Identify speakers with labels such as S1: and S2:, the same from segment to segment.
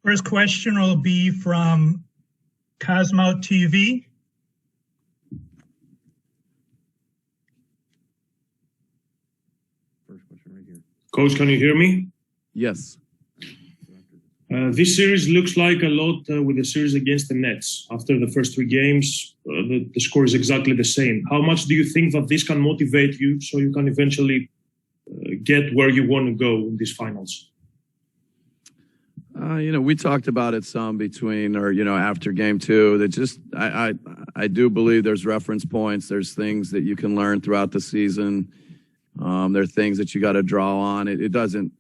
S1: First question will be from Cosmo TV.
S2: First question right here.
S3: Coach, can you hear me?
S2: Yes.
S3: This series looks like a lot with the series against the Nets. After the first 3 games, the score is exactly the same. How much do you think that this can motivate you so you can eventually get where you want to go in these finals?
S2: We talked about it some between or, after game 2 that just, I do believe there's reference points. There's things that you can learn throughout the season. There are things that you got to draw on. It doesn't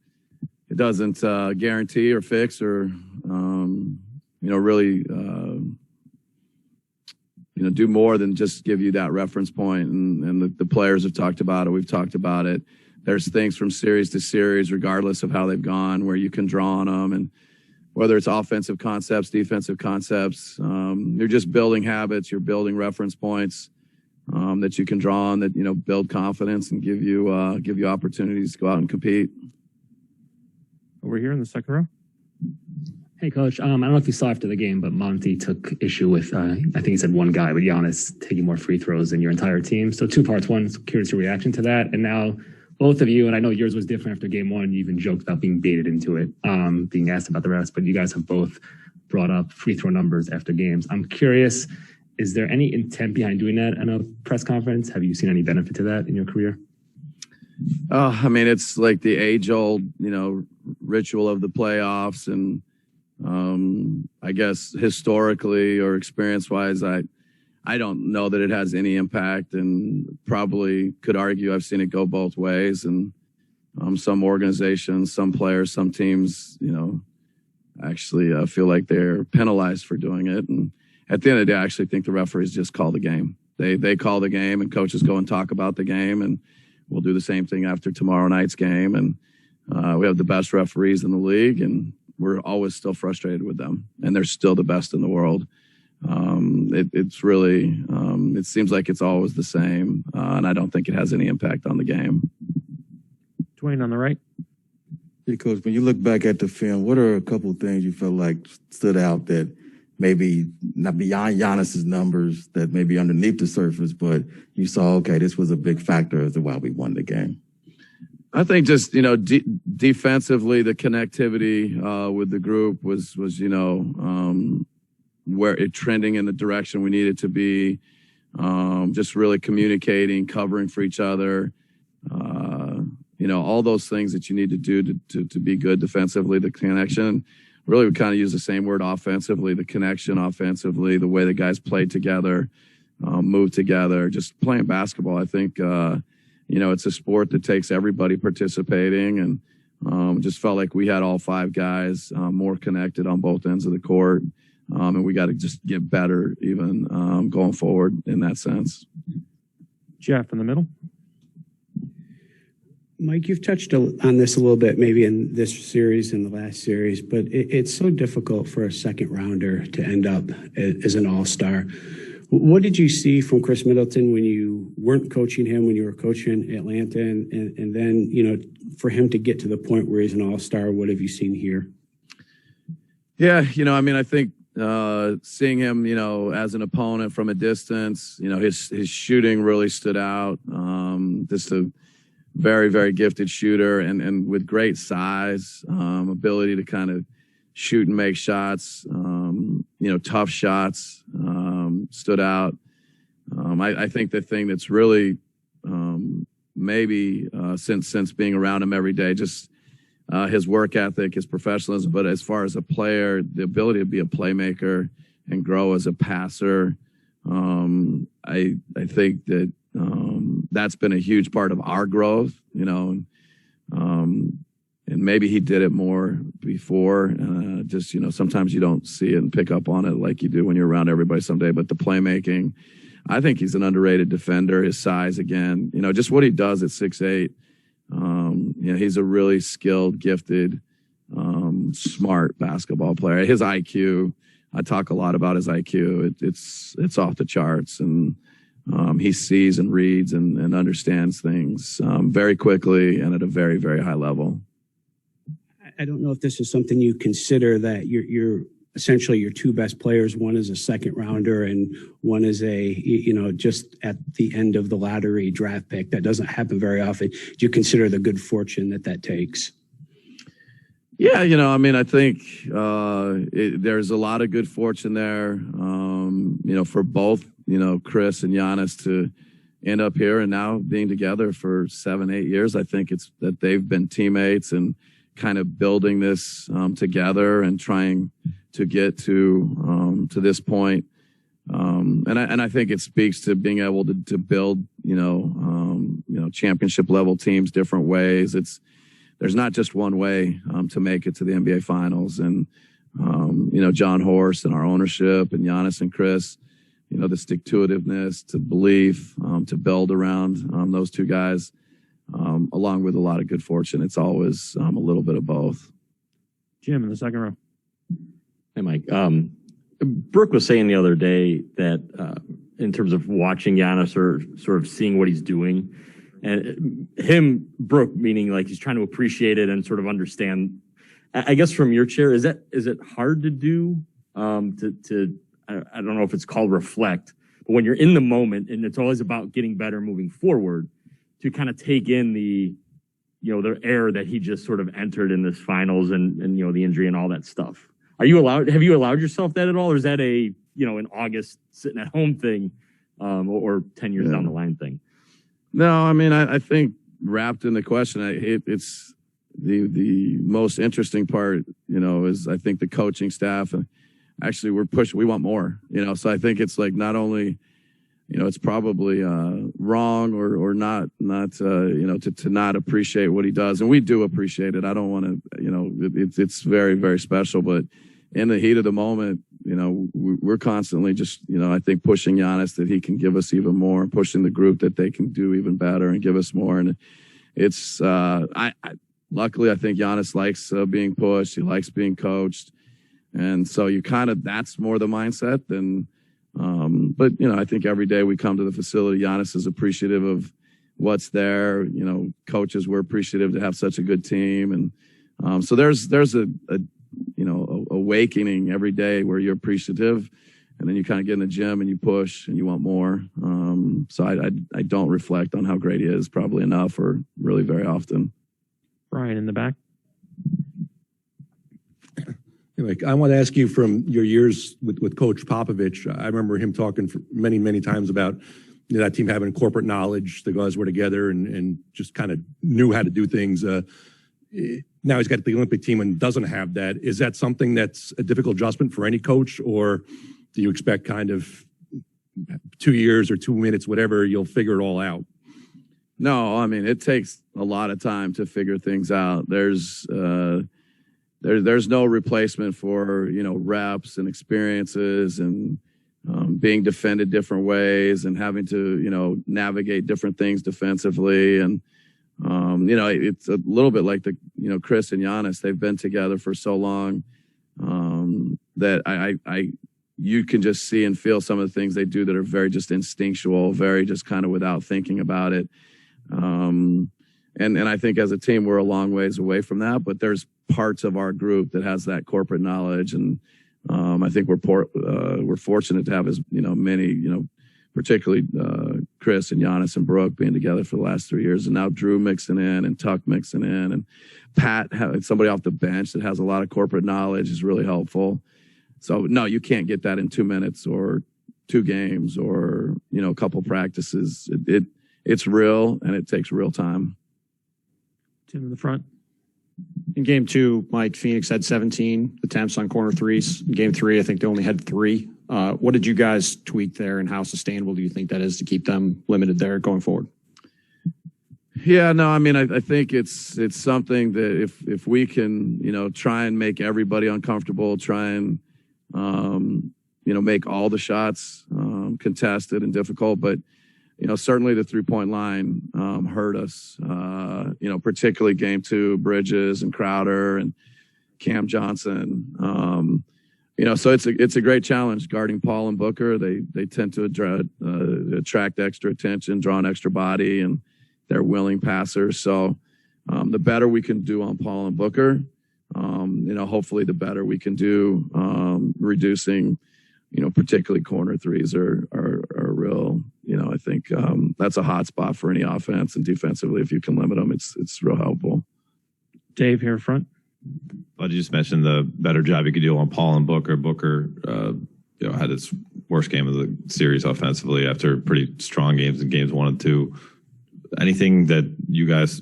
S2: guarantee or fix or, really, do more than just give you that reference point. And the players have talked about it. We've talked about it. There's things from series to series, regardless of how they've gone, where you can draw on them. And whether it's offensive concepts, defensive concepts, you're just building habits. You're building reference points that you can draw on that, build confidence and give you opportunities to go out and compete.
S4: Over here in the second row.
S5: Hey, Coach. I don't know if you saw after the game, but Monty took issue with, I think he said one guy, but Giannis taking more free throws than your entire team. So 2 parts. One, curious your reaction to that. And now both of you, and I know yours was different after game 1, you even joked about being baited into it, being asked about the refs, but you guys have both brought up free throw numbers after games. I'm curious, is there any intent behind doing that in a press conference? Have you seen any benefit to that in your career?
S2: It's like the age-old, ritual of the playoffs. And I guess historically or experience-wise, I don't know that it has any impact, and probably could argue I've seen it go both ways. And some organizations, some players, some teams, actually feel like they're penalized for doing it. And at the end of the day, I actually think the referees just call the game. They call the game, and coaches go and talk about the game, and we'll do the same thing after tomorrow night's game. And we have the best referees in the league, and we're always still frustrated with them. And they're still the best in the world. It's really, it seems like it's always the same. And I don't think it has any impact on the game.
S4: Dwayne on the right.
S6: Hey, Coach, when you look back at the film, what are a couple of things you felt like stood out that maybe not beyond Giannis's numbers, that maybe underneath the surface, but you saw, okay, this was a big factor as to why we won the game?
S2: I think just, defensively, the connectivity with the group was where it trending in the direction we needed to be. Just really communicating, covering for each other. All those things that you need to do to be good defensively, the connection. Really, we kind of use the same word offensively, the connection offensively, the way the guys play together, move together, just playing basketball. I think, it's a sport that takes everybody participating, and just felt like we had all 5 guys more connected on both ends of the court. And we got to just get better even going forward in that sense.
S4: Jeff in the middle.
S7: Mike, you've touched on this a little bit, maybe in this series and the last series, but it's so difficult for a second rounder to end up as an all-star. What did you see from Chris Middleton when you weren't coaching him, when you were coaching Atlanta, and then, for him to get to the point where he's an all-star, what have you seen here?
S2: Yeah, I think seeing him, as an opponent from a distance, his shooting really stood out. Just a very, very gifted shooter and with great size, ability to kind of shoot and make shots, tough shots, stood out. I think the thing that's really maybe since being around him every day, just his work ethic, his professionalism, but as far as a player, the ability to be a playmaker and grow as a passer, I think that that's been a huge part of our growth, and maybe he did it more before. Just, sometimes you don't see it and pick up on it like you do when you're around everybody someday. But the playmaking, I think he's an underrated defender. His size, again, just what he does at 6'8". He's a really skilled, gifted, smart basketball player. His IQ, I talk a lot about his IQ. It's off the charts, and he sees and reads and understands things very quickly and at a very, very high level.
S7: I don't know if this is something you consider, that you're essentially your two best players. One is a second rounder and one is just at the end of the lottery draft pick. That doesn't happen very often. Do you consider the good fortune that takes?
S2: Yeah, I think there's a lot of good fortune there, for both, Chris and Giannis to end up here and now being together for 7-8 years. I think it's that they've been teammates and kind of building this together and trying to get to this point. And I think it speaks to being able to build, championship level teams different ways. There's not just one way to make it to the NBA Finals. And, John Horst and our ownership and Giannis and Chris, the stick-to-itiveness, to belief, to build around those two guys, along with a lot of good fortune. It's always a little bit of both.
S4: Jim in the second row.
S8: Hey, Mike. Brooke was saying the other day that in terms of watching Giannis or sort of seeing what he's doing, and Brooke, meaning like he's trying to appreciate it and sort of understand. I guess from your chair, is it hard to do? I don't know if it's called reflect, but when you're in the moment and it's always about getting better, moving forward, to kind of take in the air that he just sort of entered in this finals and the injury and all that stuff. Have you allowed yourself that at all, or is that an August sitting at home thing, or 10 years down the line thing?
S2: No, I think wrapped in the question, it's the most interesting part, is I think the coaching staff, and actually we want more, so I think it's like not only, it's probably wrong or not to not appreciate what he does. And we do appreciate it. I don't want to, it's very, very special, but in the heat of the moment, we're constantly just, I think pushing Giannis that he can give us even more, and pushing the group that they can do even better and give us more. And it's, luckily, I think Giannis likes being pushed. He likes being coached. And so that's more the mindset than, but I think every day we come to the facility, Giannis is appreciative of what's there. Coaches were appreciative to have such a good team. And, so there's a awakening every day where you're appreciative, and then you kind of get in the gym and you push and you want more. So I don't reflect on how great he is probably enough, or really very often.
S4: Brian in the back.
S9: I want to ask you, from your years with Coach Popovich, I remember him talking for many, many times about that team having corporate knowledge. The guys were together and just kind of knew how to do things. Now he's got the Olympic team and doesn't have that. Is that something that's a difficult adjustment for any coach, or do you expect kind of 2 years or 2 minutes, whatever, you'll figure it all out?
S2: No, it takes a lot of time to figure things out. There's no replacement for, reps and experiences and being defended different ways and having to, navigate different things defensively. And, it's a little bit like Chris and Giannis. They've been together for so long that you can just see and feel some of the things they do that are very just instinctual, very just kind of without thinking about it. And I think as a team, we're a long ways away from that, but there's parts of our group that has that corporate knowledge. And I think we're fortunate to have as, many, particularly Chris and Giannis and Brooke being together for the last 3 years, and now Drew mixing in and Tuck mixing in, and Pat, somebody off the bench that has a lot of corporate knowledge, is really helpful. So no, you can't get that in 2 minutes or 2 games or, a couple practices. It's real, and it takes real time.
S4: Tim in the front.
S10: In game 2, Mike, Phoenix had 17 attempts on corner threes. In game 3, I think they only had 3. What did you guys tweak there, and how sustainable do you think that is to keep them limited there going forward?
S2: Yeah, no, I think it's something that if we can, try and make everybody uncomfortable, try and, make all the shots contested and difficult, but certainly the 3-point line hurt us, particularly game 2, Bridges and Crowder and Cam Johnson. So it's a great challenge guarding Paul and Booker. They tend to attract extra attention, draw an extra body, and they're willing passers. So the better we can do on Paul and Booker, hopefully the better we can do, reducing, particularly corner threes are real, I think that's a hot spot for any offense, and defensively, if you can limit them, it's real helpful.
S4: Dave here in front.
S11: Well, you just mentioned the better job you could do on Paul and Booker. Booker, had his worst game of the series offensively after pretty strong games in games 1 and 2. Anything that you guys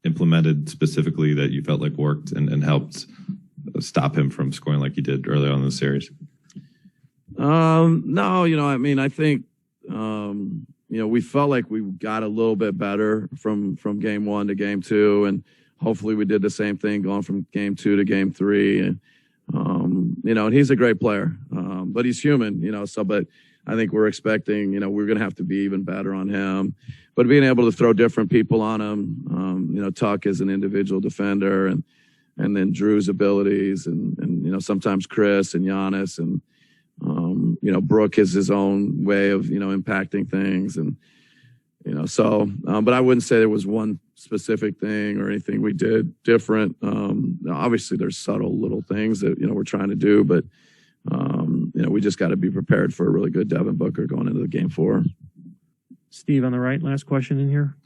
S11: implemented specifically that you felt like worked and helped stop him from scoring like he did early on in the series?
S2: No, I think, we felt like we got a little bit better from game 1 to game 2, and hopefully we did the same thing going from game 2 to game 3. And, and he's a great player, but he's human, but I think we're expecting, we're going to have to be even better on him, but being able to throw different people on him, Tuck is an individual defender, and then Drew's abilities, and sometimes Chris and Giannis, and, Brooke is his own way of, impacting things. And, but I wouldn't say there was one specific thing or anything we did different. Obviously there's subtle little things that, we're trying to do, but, we just got to be prepared for a really good Devin Booker going into the game 4.
S4: Steve on the right, last question in here.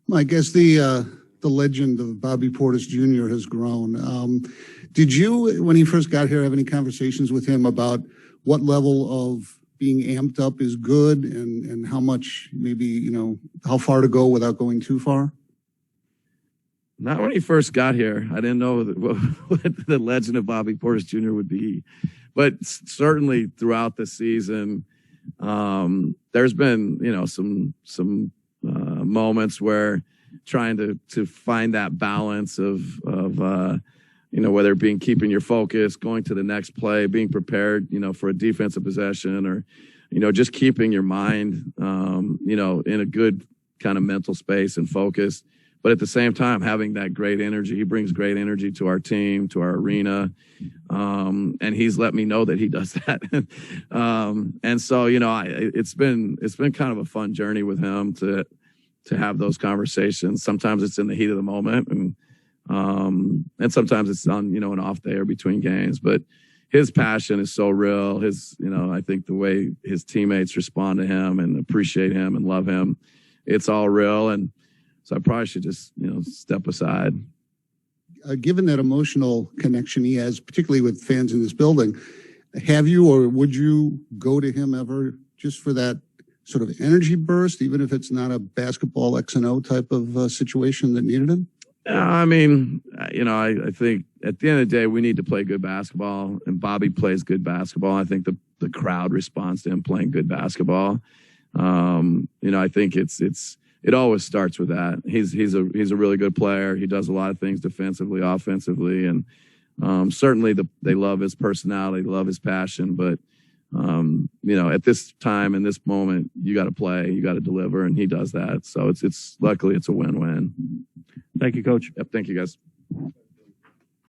S12: Mike, as the legend of Bobby Portis Jr. has grown, did you, when he first got here, have any conversations with him about what level of being amped up is good, and how much maybe, how far to go without going too far?
S2: Not when he first got here. I didn't know what the legend of Bobby Portis Jr. would be. But certainly throughout the season, there's been, some moments where trying to find that balance of whether it being keeping your focus, going to the next play, being prepared, for a defensive possession, or, just keeping your mind, in a good kind of mental space and focus. But at the same time, having that great energy. He brings great energy to our team, to our arena. And he's let me know that he does that. And so, it's been kind of a fun journey with him to have those conversations. Sometimes it's in the heat of the moment, and sometimes it's on, an off day or between games. But his passion is so real. I think the way his teammates respond to him and appreciate him and love him, it's all real. And so I probably should just, step aside.
S12: Given that emotional connection he has, particularly with fans in this building, have you or would you go to him ever just for that sort of energy burst, even if it's not a basketball X and O type of situation that needed it?
S2: I think at the end of the day, we need to play good basketball, and Bobby plays good basketball. I think the crowd responds to him playing good basketball. I think it always starts with that. He's a really good player. He does a lot of things defensively, offensively, and certainly they love his personality, love his passion. But at this time, in this moment, you got to play, you got to deliver, and he does that. So it's luckily it's a win-win.
S4: Thank you, Coach.
S2: Yep, thank you, guys.